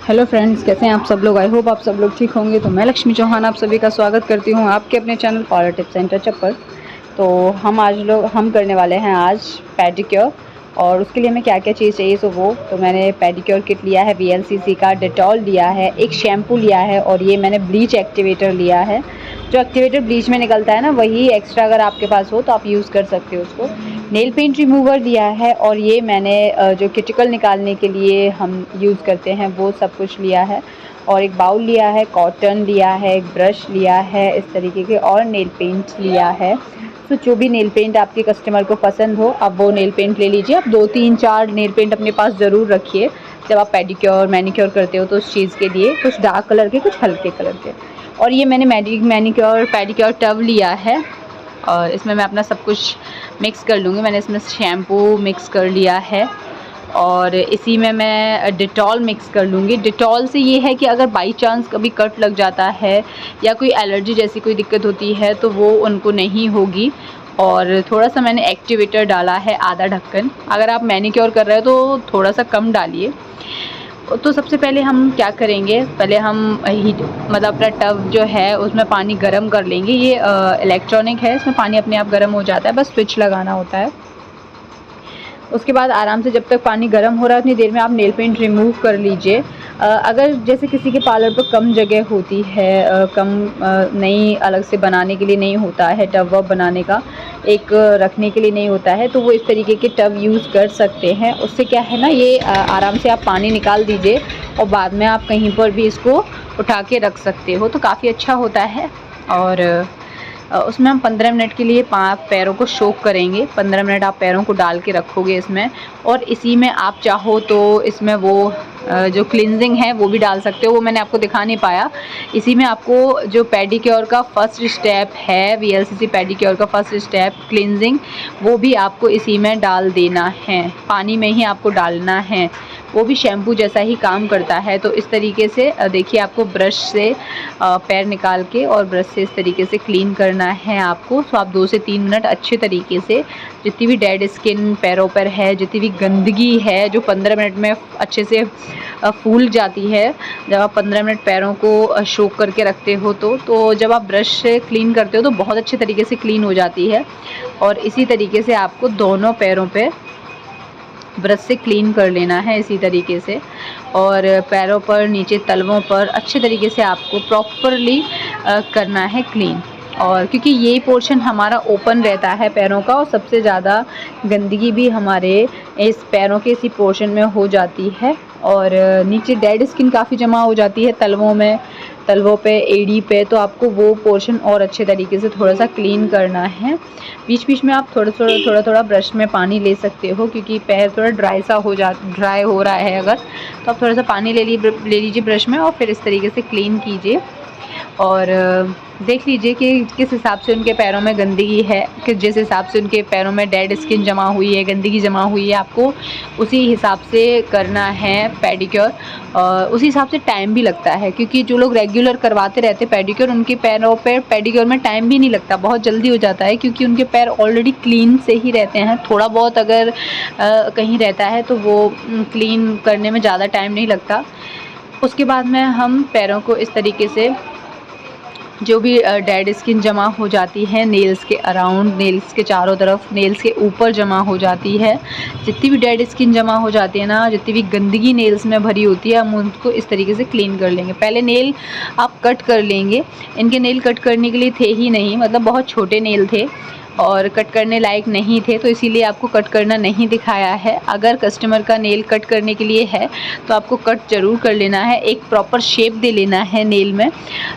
Hello friends, कैसे हैं आप सब लोग। आई होप आप सब लोग ठीक होंगे। तो मैं लक्ष्मी चौहान आप सभी का स्वागत करती हूं आपके अपने channel parlour tips and touch-up पर। तो हम करने वाले हैं आज पेडिक्योर। और उसके लिए हमें क्या क्या चीज़ चाहिए तो मैंने पेडिक्योर किट लिया है, वीएलसीसी का डेटॉल लिया है, एक शैम्पू लिया है और ये मैंने ब्लीच एक्टिवेटर लिया है। जो एक्टिवेटर ब्लीच में निकलता है ना, वही एक्स्ट्रा अगर आपके पास हो तो आप यूज़ कर सकते हो उसको। नेल पेंट रिमूवर लिया है और ये मैंने जो क्यूटिकल निकालने के लिए हम यूज़ करते हैं वो सब कुछ लिया है। और एक बाउल लिया है, कॉटन लिया है, एक ब्रश लिया है इस तरीके के, और नेल पेंट लिया है। तो जो भी नेल पेंट आपके कस्टमर को पसंद हो आप वो नेल पेंट ले लीजिए। आप 2 3 4 नेल पेंट अपने पास ज़रूर रखिए जब आप पेडिक्योर मैनिक्योर करते हो। तो उस चीज़ के लिए कुछ डार्क कलर के, कुछ हल्के कलर के। और ये मैंने मैनिक्योर पेडिक्योर टब लिया है और इसमें मैं अपना सब कुछ मिक्स कर लूँगी। मैंने इसमें शैम्पू मिक्स कर लिया है और इसी में मैं डिटॉल मिक्स कर लूँगी। डिटॉल से ये है कि अगर बाई चांस कभी कट लग जाता है या कोई एलर्जी जैसी कोई दिक्कत होती है तो वो उनको नहीं होगी। और थोड़ा सा मैंने एक्टिवेटर डाला है, आधा ढक्कन। अगर आप मैनिक्योर कर रहे हो तो थोड़ा सा कम डालिए। तो सबसे पहले हम क्या करेंगे, पहले हम हीट मतलब अपना टब जो है उसमें पानी गर्म कर लेंगे। ये इलेक्ट्रॉनिक है, इसमें पानी अपने आप गर्म हो जाता है, बस स्विच लगाना होता है। उसके बाद आराम से जब तक पानी गर्म हो रहा है उतनी देर में आप नेल पेंट रिमूव कर लीजिए। अगर जैसे किसी के पार्लर पर कम जगह होती है, नहीं अलग से बनाने के लिए नहीं होता है, टब वब बनाने का एक रखने के लिए नहीं होता है, तो वो इस तरीके के टब यूज़ कर सकते हैं। उससे क्या है ना, ये आराम से आप पानी निकाल दीजिए और बाद में आप कहीं पर भी इसको उठा के रख सकते हो, तो काफ़ी अच्छा होता है। और उसमें हम 15 मिनट के लिए पैरों को सोक करेंगे। 15 मिनट आप पैरों को डाल के रखोगे इसमें। और इसी में आप चाहो तो इसमें वो जो क्लिनजिंग है वो भी डाल सकते हो, वो मैंने आपको दिखा नहीं पाया। इसी में आपको जो पेडिक्योर का फर्स्ट स्टेप है, वीएलसीसी पेडिक्योर का फर्स्ट स्टेप क्लिनजिंग, वो भी आपको इसी में डाल देना है। पानी में ही आपको डालना है, वो भी शैम्पू जैसा ही काम करता है। तो इस तरीके से देखिए, आपको ब्रश से पैर निकाल के और ब्रश से इस तरीके से क्लीन करना है आपको। तो आप 2 से 3 मिनट अच्छे तरीके से जितनी भी डेड स्किन पैरों पर है, जितनी भी गंदगी है जो 15 मिनट में अच्छे से फूल जाती है, जब आप 15 मिनट पैरों को सोक करके रखते हो तो जब आप ब्रश से क्लीन करते हो तो बहुत अच्छे तरीके से क्लीन हो जाती है। और इसी तरीके से आपको दोनों पैरों पे ब्रश से क्लीन कर लेना है इसी तरीके से। और पैरों पर, नीचे तलवों पर अच्छे तरीके से आपको प्रॉपरली करना है क्लीन। और क्योंकि ये पोर्शन हमारा ओपन रहता है पैरों का, और सबसे ज़्यादा गंदगी भी हमारे इस पैरों के इसी पोर्शन में हो जाती है। और नीचे डेड स्किन काफ़ी जमा हो जाती है तलवों में, तलवों पे, एड़ी पे, तो आपको वो पोर्शन और अच्छे तरीके से थोड़ा सा क्लीन करना है। बीच बीच में आप थोड़ा थोड़ा ब्रश में पानी ले सकते हो, क्योंकि पैर थोड़ा ड्राई हो रहा है अगर, तो आप थोड़ा सा पानी ले लीजिए ब्रश में और फिर इस तरीके से क्लीन कीजिए। और देख लीजिए कि किस हिसाब से उनके पैरों में गंदगी है, कि जिस हिसाब से उनके पैरों में डेड स्किन जमा हुई है, गंदगी जमा हुई है, आपको उसी हिसाब से करना है पेडिक्योर। उसी हिसाब से टाइम भी लगता है, क्योंकि जो लोग रेगुलर करवाते रहते पेडिक्योर, उनके पैरों पर पेडिक्योर में टाइम भी नहीं लगता, बहुत जल्दी हो जाता है, क्योंकि उनके पैर ऑलरेडी क्लीन से ही रहते हैं। थोड़ा बहुत अगर कहीं रहता है तो वो क्लीन करने में ज़्यादा टाइम नहीं लगता। उसके बाद में हम पैरों को इस तरीके से, जो भी डेड स्किन जमा हो जाती है नेल्स के अराउंड, नेल्स के चारों तरफ, नेल्स के ऊपर जमा हो जाती है, जितनी भी डेड स्किन जमा हो जाती है ना, जितनी भी गंदगी नेल्स में भरी होती है, हम उनको इस तरीके से क्लीन कर लेंगे। पहले नेल आप कट कर लेंगे। इनके नेल कट करने के लिए थे ही नहीं, मतलब बहुत छोटे नेल थे और कट करने लायक नहीं थे, तो इसीलिए आपको कट करना नहीं दिखाया है। अगर कस्टमर का नेल कट करने के लिए है तो आपको कट ज़रूर कर लेना है, एक प्रॉपर शेप दे लेना है नेल में।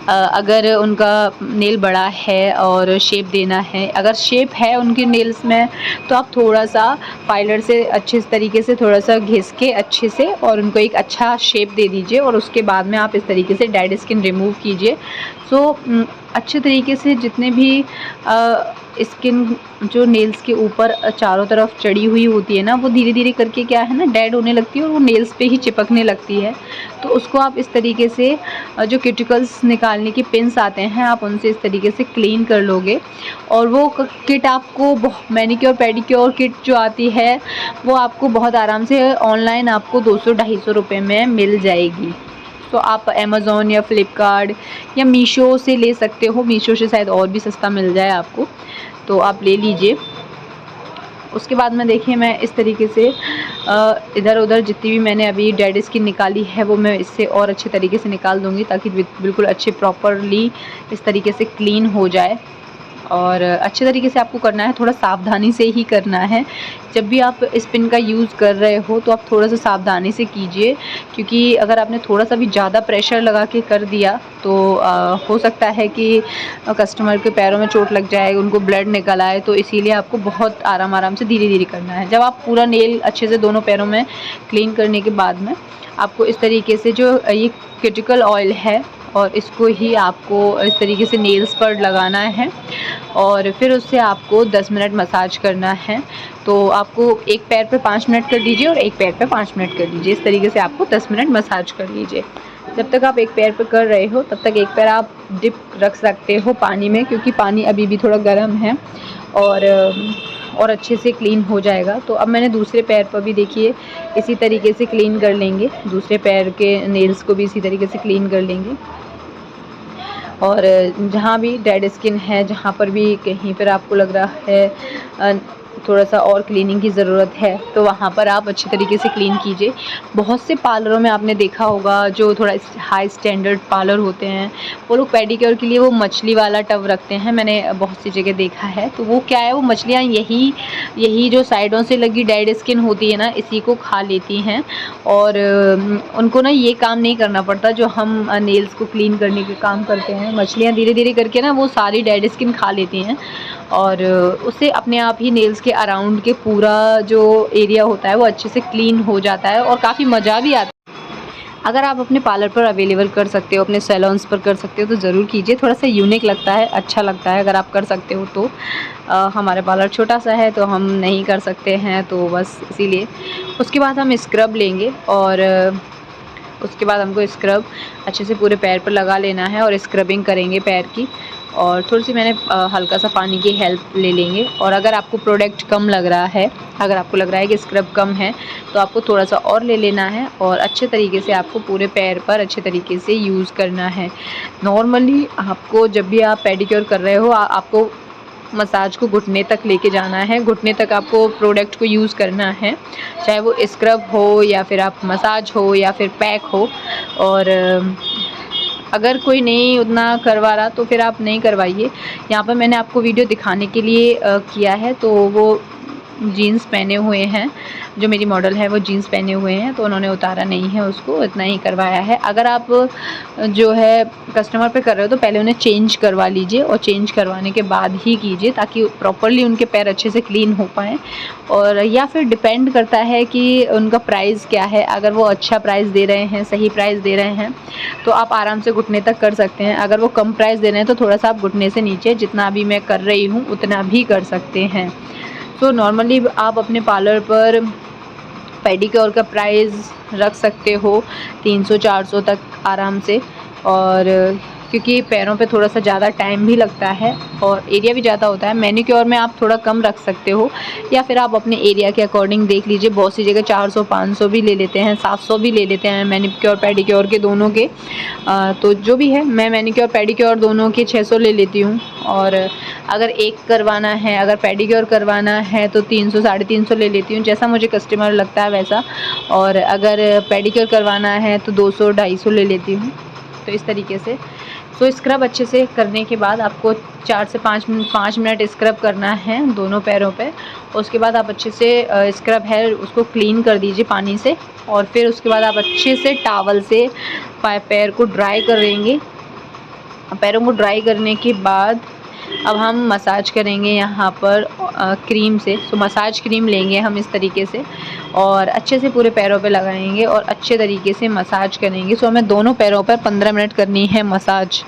अगर उनका नेल बड़ा है और शेप देना है, अगर शेप है उनके नेल्स में, तो आप थोड़ा सा फाइलर से अच्छे तरीके से थोड़ा सा घिस के अच्छे से और उनको एक अच्छा शेप दे दीजिए। और उसके बाद में आप इस तरीके से डेड स्किन रिमूव कीजिए। सो अच्छे तरीके से जितने भी स्किन जो नेल्स के ऊपर चारों तरफ चढ़ी हुई होती है ना, वो धीरे धीरे करके क्या है ना, डेड होने लगती है और वो नेल्स पे ही चिपकने लगती है। तो उसको आप इस तरीके से, जो क्यूटिकल्स निकालने के पिन्स आते हैं, आप उनसे इस तरीके से क्लीन कर लोगे। और वो किट आपको, मैनिक्योर पेडिक्योर किट जो आती है वो आपको बहुत आराम से ऑनलाइन आपको 200-250 रुपये में मिल जाएगी। तो आप अमेज़ॉन या फ्लिपकार्ट या मीशो से ले सकते हो। मीशो से शायद और भी सस्ता मिल जाए आपको, तो आप ले लीजिए। उसके बाद में देखिए मैं इस तरीके से इधर उधर जितनी भी मैंने अभी डेड स्किन निकाली है वो मैं इससे और अच्छे तरीके से निकाल दूँगी, ताकि बिल्कुल अच्छे प्रॉपरली इस तरीके से क्लीन हो जाए। और अच्छे तरीके से आपको करना है, थोड़ा सावधानी से ही करना है। जब भी आप इस पिन का यूज़ कर रहे हो तो आप थोड़ा सा सावधानी से कीजिए, क्योंकि अगर आपने थोड़ा सा भी ज़्यादा प्रेशर लगा के कर दिया तो हो सकता है कि कस्टमर के पैरों में चोट लग जाए, उनको ब्लड निकल आए। तो इसीलिए आपको बहुत आराम आराम से धीरे धीरे करना है। जब आप पूरा नेल अच्छे से दोनों पैरों में क्लीन करने के बाद में आपको इस तरीके से जो ये क्यूटिकल ऑयल है और इसको ही आपको इस तरीके से नेल्स पर लगाना है और फिर उससे आपको 10 मिनट मसाज करना है। तो आपको एक पैर पे 5 मिनट कर दीजिए और एक पैर पे 5 मिनट कर दीजिए। इस तरीके से आपको 10 मिनट मसाज कर लीजिए। जब तक आप एक पैर पे कर रहे हो तब तक एक पैर आप डिप रख सकते हो पानी में, क्योंकि पानी अभी भी थोड़ा गर्म है और अच्छे से क्लीन हो जाएगा। तो अब मैंने दूसरे पैर पर भी देखिए इसी तरीके से क्लीन कर लेंगे, दूसरे पैर के नेल्स को भी इसी तरीके से क्लीन कर लेंगे। और जहाँ भी डेड स्किन है, जहाँ पर भी कहीं पर आपको लग रहा है थोड़ा सा और क्लीनिंग की ज़रूरत है, तो वहाँ पर आप अच्छे तरीके से क्लीन कीजिए। बहुत से पार्लरों में आपने देखा होगा जो थोड़ा हाई स्टैंडर्ड पार्लर होते हैं, वो लोग पेडिक्योर के लिए वो मछली वाला टब रखते हैं। मैंने बहुत सी जगह देखा है। तो वो क्या है, वो मछलियाँ यही जो साइडों से लगी डेड स्किन होती है ना, इसी को खा लेती हैं और उनको ना ये काम नहीं करना पड़ता जो हम नेल्स को क्लीन करने के काम करते हैं। मछलियाँ धीरे धीरे करके ना वो सारी डेड स्किन खा लेती हैं और उससे अपने आप ही नेल्स के अराउंड के पूरा जो एरिया होता है वो अच्छे से क्लीन हो जाता है और काफ़ी मज़ा भी आता है। अगर आप अपने पार्लर पर अवेलेबल कर सकते हो, अपने सैलून्स पर कर सकते हो तो ज़रूर कीजिए। थोड़ा सा यूनिक लगता है, अच्छा लगता है अगर आप कर सकते हो तो। हमारा पार्लर छोटा सा है तो हम नहीं कर सकते हैं, तो बस इसीलिए। उसके बाद हम स्क्रब लेंगे और उसके बाद हमको स्क्रब अच्छे से पूरे पैर पर लगा लेना है और स्क्रबिंग करेंगे पैर की। और थोड़ी सी मैंने हल्का सा पानी की हेल्प ले लेंगे। और अगर आपको प्रोडक्ट कम लग रहा है, अगर आपको लग रहा है कि स्क्रब कम है, तो आपको थोड़ा सा और ले लेना है और अच्छे तरीके से आपको पूरे पैर पर अच्छे तरीके से यूज़ करना है। नॉर्मली आपको जब भी आप पेडिक्योर कर रहे हो आपको मसाज को घुटने तक लेके जाना है, घुटने तक आपको प्रोडक्ट को यूज़ करना है, चाहे वो स्क्रब हो या फिर आप मसाज हो या फिर पैक हो। और अगर कोई नहीं उतना करवा रहा तो फिर आप नहीं करवाइए। यहाँ पर मैंने आपको वीडियो दिखाने के लिए किया है। तो वो जीन्स पहने हुए हैं, जो मेरी मॉडल है वो जीन्स पहने हुए हैं, तो उन्होंने उतारा नहीं है उसको, इतना ही करवाया है। अगर आप जो है कस्टमर पे कर रहे हो तो पहले उन्हें चेंज करवा लीजिए और चेंज करवाने के बाद ही कीजिए, ताकि प्रॉपरली उनके पैर अच्छे से क्लीन हो पाएँ। और या फिर डिपेंड करता है कि उनका प्राइस क्या है। अगर वो अच्छा प्राइस दे रहे हैं, सही प्राइस दे रहे हैं, तो आप आराम से घुटने तक कर सकते हैं। अगर वो कम प्राइस दे रहे हैं तो थोड़ा सा आप घुटने से नीचे, जितना अभी मैं कर रही हूँ उतना भी कर सकते हैं। तो नॉर्मली आप अपने पार्लर पर पेडिक्योर का प्राइस रख सकते हो 300-400 तक आराम से। और क्योंकि पैरों पे थोड़ा सा ज़्यादा टाइम भी लगता है और एरिया भी ज़्यादा होता है। मैनीक्योर में आप थोड़ा कम रख सकते हो, या फिर आप अपने एरिया के अकॉर्डिंग देख लीजिए। बहुत सी जगह 400-500 भी ले लेते हैं, 700 भी ले लेते हैं मैनीक्योर पेडिक्योर के दोनों के। तो जो भी है, मैं मैनीक्योर पेडिक्योर दोनों के 600 ले लेती हूँ। और अगर एक करवाना है, अगर पेडिक्योर करवाना है तो 300-350 ले लेती हूँ, जैसा मुझे कस्टमर लगता है वैसा। और अगर पेडिक्योर करवाना है तो 200-250 ले लेती हूँ। तो इस तरीके से तो स्क्रब अच्छे से करने के बाद आपको 4 से 5 मिनट स्क्रब करना है दोनों पैरों पे। उसके बाद आप अच्छे से स्क्रब है उसको क्लीन कर दीजिए पानी से। और फिर उसके बाद आप अच्छे से टॉवल से पैर को ड्राई करेंगे। पैरों को ड्राई करने के बाद अब हम मसाज करेंगे यहाँ पर क्रीम से। तो मसाज क्रीम लेंगे हम इस तरीके से और अच्छे से पूरे पैरों पे लगाएंगे और अच्छे तरीके से मसाज करेंगे। सो हमें दोनों पैरों पर 15 मिनट करनी है मसाज।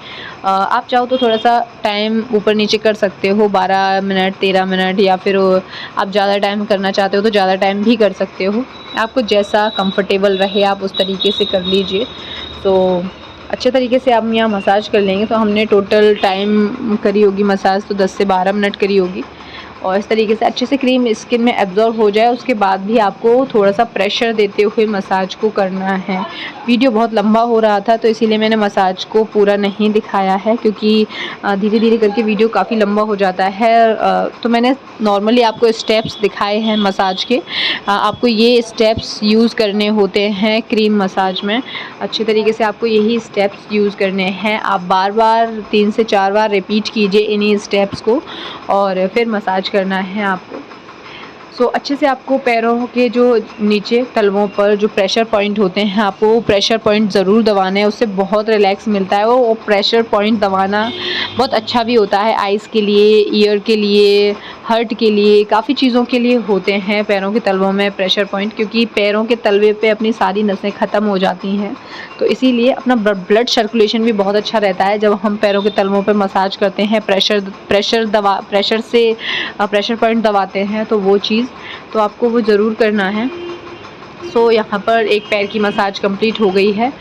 आप चाहो तो थोड़ा सा टाइम ऊपर नीचे कर सकते हो, 12 मिनट 13 मिनट, या फिर आप ज़्यादा टाइम करना चाहते हो तो ज़्यादा टाइम भी कर सकते हो। आपको जैसा कंफर्टेबल रहे आप उस तरीके से कर लीजिए। तो अच्छे तरीके से आप यहाँ मसाज कर लेंगे। तो हमने टोटल टाइम करी होगी मसाज तो 10 से 12 मिनट करी होगी। और इस तरीके से अच्छे से क्रीम स्किन में एब्जॉर्ब हो जाए, उसके बाद भी आपको थोड़ा सा प्रेशर देते हुए मसाज को करना है। वीडियो बहुत लंबा हो रहा था तो इसीलिए मैंने मसाज को पूरा नहीं दिखाया है, क्योंकि धीरे धीरे करके वीडियो काफ़ी लंबा हो जाता है। तो मैंने नॉर्मली आपको स्टेप्स दिखाए हैं मसाज के। आपको ये स्टेप्स यूज़ करने होते हैं क्रीम मसाज में। अच्छे तरीके से आपको यही स्टेप्स यूज़ करने हैं। आप बार बार 3 से 4 बार रिपीट कीजिए इन्हीं स्टेप्स को और फिर मसाज करना है आपको। अच्छे से आपको पैरों के जो नीचे तलवों पर जो प्रेशर पॉइंट होते हैं, आपको वो प्रेशर पॉइंट ज़रूर दबाना है। उससे बहुत रिलैक्स मिलता है। वो प्रेशर पॉइंट दबाना बहुत अच्छा भी होता है आइज़ के लिए, ईयर के लिए, हार्ट के लिए, काफ़ी चीज़ों के लिए होते हैं पैरों के तलवों में प्रेशर पॉइंट, क्योंकि पैरों के तलवे पे अपनी सारी नसें ख़त्म हो जाती हैं। तो इसीलिए अपना ब्लड सर्कुलेशन भी बहुत अच्छा रहता है जब हम पैरों के तलवों पे मसाज करते हैं, प्रेशर से प्रेशर पॉइंट दबाते हैं, तो वो चीज़ तो आपको वो ज़रूर करना है। यहाँ पर एक पैर की मसाज कंप्लीट हो गई है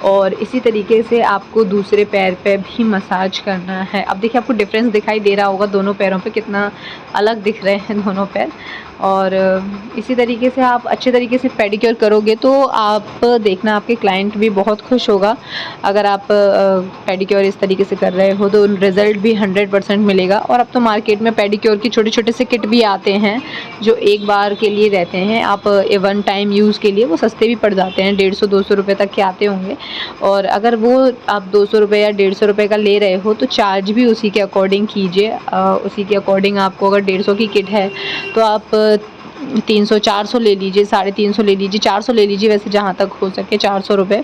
और इसी तरीके से आपको दूसरे पैर पे भी मसाज करना है। अब देखिए आपको डिफरेंस दिखाई दे रहा होगा दोनों पैरों पे, कितना अलग दिख रहे हैं दोनों पैर। और इसी तरीके से आप अच्छे तरीके से पेडिक्योर करोगे तो आप देखना आपके क्लाइंट भी बहुत खुश होगा। अगर आप पेडिक्योर इस तरीके से कर रहे हो तो रिज़ल्ट भी 100% मिलेगा। और अब तो मार्केट में पेडिक्योर की छोटे छोटे से किट भी आते हैं जो एक बार के लिए रहते हैं। आप वन टाइम यूज़ के लिए वो सस्ते भी पड़ जाते हैं, 150-200 रुपये तक के आते होंगे। और अगर वो आप 200 रुपये या 150 रुपये का ले रहे हो तो चार्ज भी उसी के अकॉर्डिंग कीजिए। उसी के अकॉर्डिंग आपको अगर 150 की किट है तो आप 300-400 ले लीजिए, 350 ले लीजिए, 400 ले लीजिए, वैसे जहाँ तक हो सके 400 रुपये।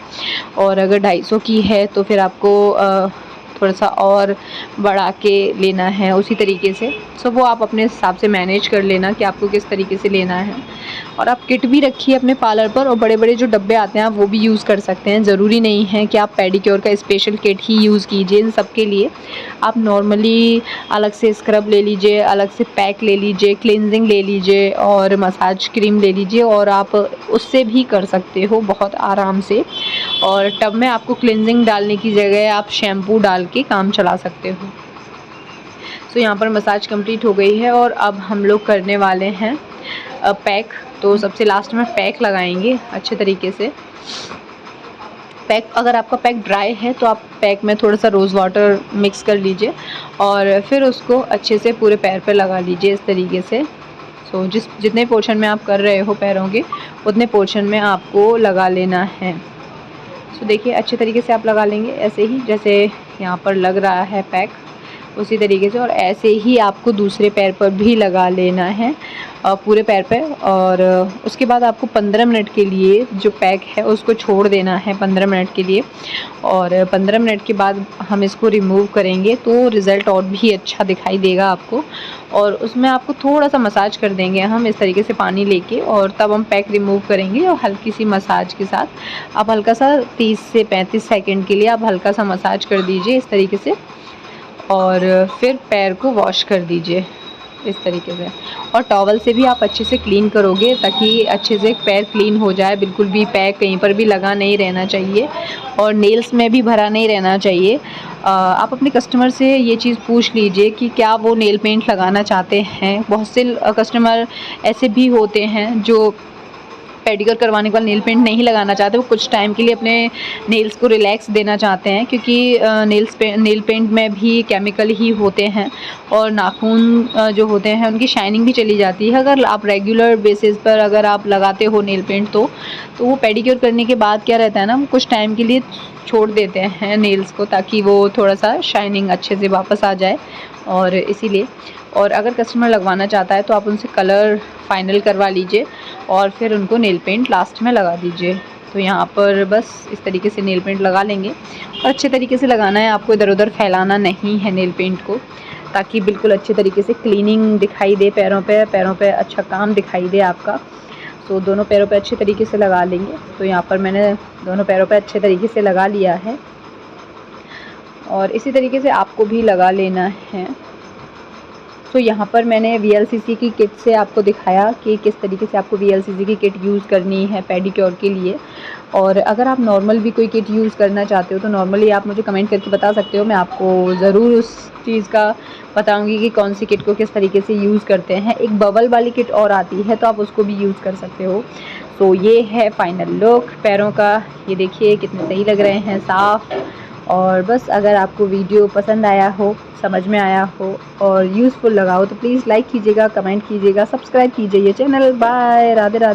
और अगर 250 की है तो फिर आपको थोड़ा सा और बढ़ा के लेना है उसी तरीके से। वो आप अपने हिसाब से मैनेज कर लेना कि आपको किस तरीके से लेना है। और आप किट भी रखिए अपने पार्लर पर, और बड़े बड़े जो डब्बे आते हैं आप वो भी यूज़ कर सकते हैं। ज़रूरी नहीं है कि आप पेडिक्योर का स्पेशल किट ही यूज़ कीजिए इन सब के लिए। आप नॉर्मली अलग से स्क्रब ले लीजिए, अलग से पैक ले लीजिए, क्लिनजिंग ले लीजिए और मसाज क्रीम ले लीजिए, और आप उससे भी कर सकते हो बहुत आराम से। और टब में आपको क्लिनजिंग डालने की जगह आप शैम्पू डाल के काम चला सकते हो। यहाँ पर मसाज कंप्लीट हो गई है और अब हम लोग करने वाले हैं पैक। तो सबसे लास्ट में पैक लगाएंगे अच्छे तरीके से। पैक, अगर आपका पैक ड्राई है तो आप पैक में थोड़ा सा रोज़ वाटर मिक्स कर लीजिए और फिर उसको अच्छे से पूरे पैर पे लगा लीजिए इस तरीके से। जितने पोर्शन में आप कर रहे हो पैरों के, उतने पोर्शन में आपको लगा लेना है। देखिए अच्छे तरीके से आप लगा लेंगे ऐसे ही जैसे यहाँ पर लग रहा है पैक, उसी तरीके से। और ऐसे ही आपको दूसरे पैर पर भी लगा लेना है पूरे पैर पे। और उसके बाद आपको 15 मिनट के लिए जो पैक है उसको छोड़ देना है 15 मिनट के लिए। और 15 मिनट के बाद हम इसको रिमूव करेंगे तो रिज़ल्ट और भी अच्छा दिखाई देगा आपको। और उसमें आपको थोड़ा सा मसाज कर देंगे हम इस तरीके से पानी लेके, और तब हम पैक रिमूव करेंगे। और हल्की सी मसाज के साथ आप हल्का सा 30 से 35 सेकंड के लिए आप हल्का सा मसाज कर दीजिए इस तरीके से, और फिर पैर को वॉश कर दीजिए इस तरीके से। और टॉवल से भी आप अच्छे से क्लीन करोगे ताकि अच्छे से पैर क्लीन हो जाए। बिल्कुल भी पैर कहीं पर भी लगा नहीं रहना चाहिए और नेल्स में भी भरा नहीं रहना चाहिए। आप अपने कस्टमर से ये चीज़ पूछ लीजिए कि क्या वो नेल पेंट लगाना चाहते हैं। बहुत से कस्टमर ऐसे भी होते हैं जो पेडिक्योर करवाने के बाद नेल पेंट नहीं लगाना चाहते, वो कुछ टाइम के लिए अपने नेल्स को रिलैक्स देना चाहते हैं, क्योंकि नेल पेंट में भी केमिकल ही होते हैं और नाखून जो होते हैं उनकी शाइनिंग भी चली जाती है। अगर आप रेगुलर बेसिस पर अगर आप लगाते हो नेल पेंट तो वो पेडिक्योर करने के बाद क्या रहता है ना, वो कुछ टाइम के लिए छोड़ देते हैं नेल्स को ताकि वो थोड़ा सा शाइनिंग अच्छे से वापस आ जाए, और इसीलिए। और अगर कस्टमर लगवाना चाहता है तो आप उनसे कलर फाइनल करवा लीजिए और फिर उनको नेल पेंट लास्ट में लगा दीजिए। तो यहाँ पर बस इस तरीके से नेल पेंट लगा लेंगे और अच्छे तरीके से लगाना है, आपको इधर उधर फैलाना नहीं है नेल पेंट को, ताकि बिल्कुल अच्छे तरीके से क्लीनिंग दिखाई दे पैरों पे अच्छा काम दिखाई दे आपका। दोनों पैरों पे अच्छे तरीके से लगा लेंगे। तो यहाँ पर मैंने दोनों पैरों पे अच्छे तरीके से लगा लिया है और इसी तरीके से आपको भी लगा लेना है। तो यहाँ पर मैंने वीएलसीसी की किट से आपको दिखाया कि किस तरीके से आपको वीएलसीसी की किट यूज़ करनी है पेडिक्योर के लिए। और अगर आप नॉर्मल भी कोई किट यूज़ करना चाहते हो तो नॉर्मली आप मुझे कमेंट करके बता सकते हो, मैं आपको ज़रूर उस चीज़ का बताऊंगी कि कौन सी किट को किस तरीके से यूज़ करते हैं। एक बबल वाली किट और आती है तो आप उसको भी यूज़ कर सकते हो। तो ये है फाइनल लुक पैरों का, ये देखिए कितने सही लग रहे हैं, साफ़। और बस अगर आपको वीडियो पसंद आया हो, समझ में आया हो और यूज़फुल लगा हो तो प्लीज़ लाइक कीजिएगा, कमेंट कीजिएगा, सब्सक्राइब कीजिए ये चैनल। बाय, राधे राधे।